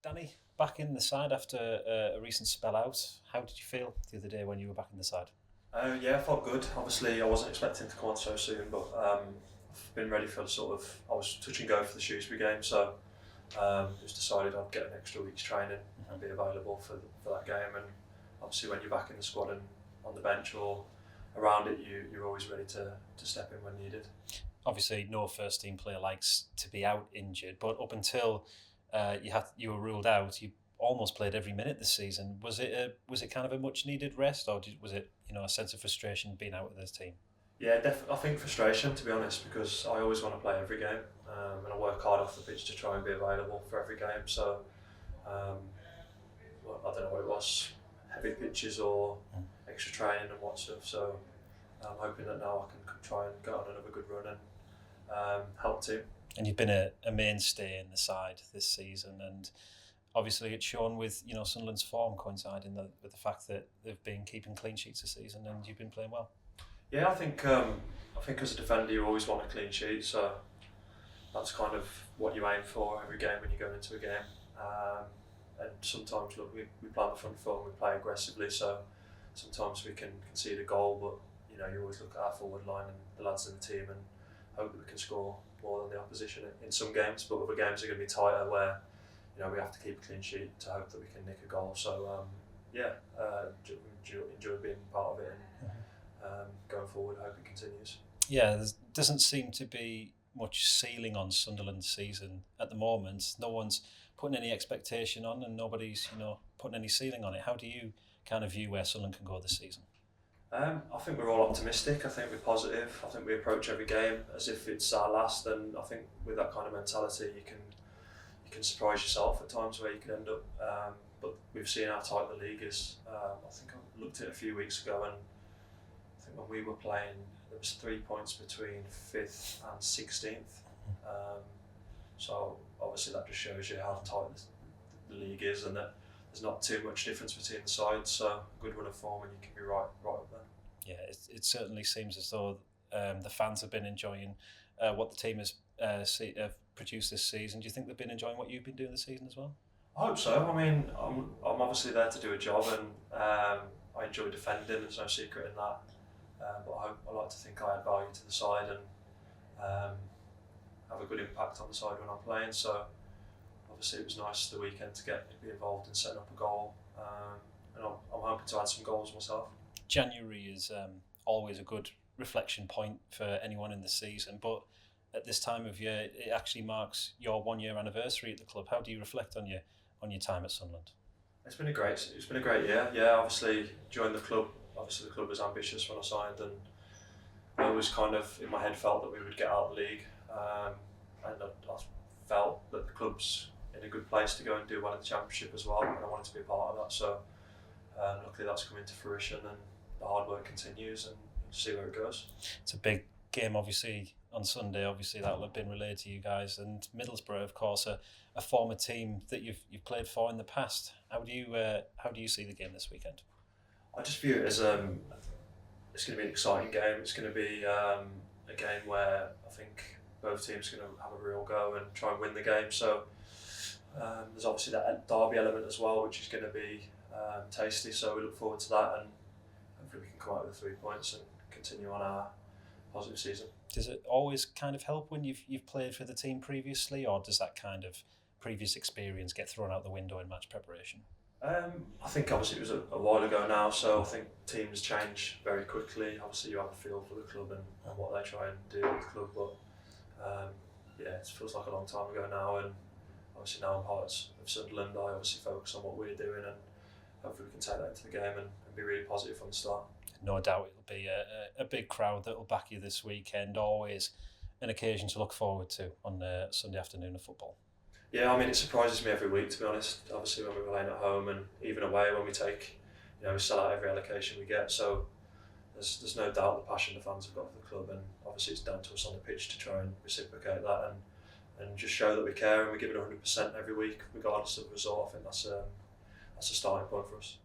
Danny, back in the side after a recent spell out. How did you feel the other day when you were back in the side? Yeah, I felt good. Obviously, I wasn't expecting to come on so soon, but I've been ready for I was touch and go for the Shrewsbury game, so it was decided I'd get an extra week's training and be available for that game. And obviously, when you're back in the squad and on the bench or around it, you're always ready to step in when needed. Obviously, no first team player likes to be out injured, but up until you were ruled out, you almost played every minute this season. Was it kind of a much needed rest, or was it a sense of frustration being out of this team? Yeah, I think frustration, to be honest, because I always want to play every game, and I work hard off the pitch to try and be available for every game. So I don't know what it was, heavy pitches or extra training and what stuff. So I'm hoping that now I can try and go on another good run and help the team. And you've been a mainstay in the side this season, and obviously it's shown with Sunderland's form coinciding with the fact that they've been keeping clean sheets this season, and you've been playing well. Yeah, I think as a defender you always want a clean sheet, so that's kind of what you aim for every game when you go into a game. And sometimes look, we play on the front foot and we play aggressively, so sometimes we can concede a goal, but you always look at our forward line and the lads in the team and hope that we can score more than the opposition in some games. But other games are going to be tighter where we have to keep a clean sheet to hope that we can nick a goal. So enjoy being part of it, and going forward, I hope it continues. Yeah, there doesn't seem to be much ceiling on Sunderland's season at the moment. No one's putting any expectation on, and nobody's putting any ceiling on it. How do you kind of view where Sunderland can go this season? I think we're all optimistic. I think we're positive. I think we approach every game as if it's our last, and I think with that kind of mentality, you can surprise yourself at times where you can end up. But we've seen how tight the league is. I think I looked at it a few weeks ago, and I think when we were playing, there was 3 points between 5th and 16th. So obviously that just shows you how tight the league is, and that there's not too much difference between the sides. So a good run of form, and you can be right up there. Yeah, it certainly seems as though the fans have been enjoying what the team has produced this season. Do you think they've been enjoying what you've been doing this season as well? I hope so. I mean, I'm obviously there to do a job, and I enjoy defending. There's no secret in that. But I like to think I add value to the side and have a good impact on the side when I'm playing. So obviously it was nice the weekend to be involved in setting up a goal, and I'm hoping to add some goals myself. January is always a good reflection point for anyone in the season, but at this time of year it actually marks your 1 year anniversary at the club. How do you reflect on your time at Sunderland? It's been a great year. Yeah, obviously joined the club. Obviously the club was ambitious when I signed, and I always kind of in my head felt that we would get out of the league, and I felt that the club's in a good place to go and do well in the Championship as well, and I wanted to be a part of that. So luckily that's come into fruition, and the hard work continues, and see where it goes. It's a big game obviously on Sunday. Obviously that will have been relayed to you guys, and Middlesbrough of course a former team that you've played for in the past. How do you see the game this weekend? I just view it as it's going to be an exciting game. It's going to be a game where I think both teams are going to have a real go and try and win the game. So there's obviously that derby element as well, which is going to be tasty. So we look forward to that, and hopefully we can come out with 3 points and continue on our positive season. Does it always kind of help when you've played for the team previously, or does that kind of previous experience get thrown out the window in match preparation? I think obviously it was a while ago now, so I think teams change very quickly. Obviously you have a feel for the club and what they try and do with the club, but it feels like a long time ago now, and obviously now I'm part of Sunderland. I obviously focus on what we're doing, and hopefully we can take that into the game and be really positive from the start. No doubt it'll be a big crowd that will back you this weekend. Always an occasion to look forward to on Sunday afternoon of football. Yeah, I mean it surprises me every week, to be honest. Obviously when we're playing at home and even away when we take, we sell out every allocation we get. So there's no doubt the passion the fans have got for the club, and obviously it's down to us on the pitch to try and reciprocate that and just show that we care and we give it 100% every week, regardless of the result. I think that's a starting point for us.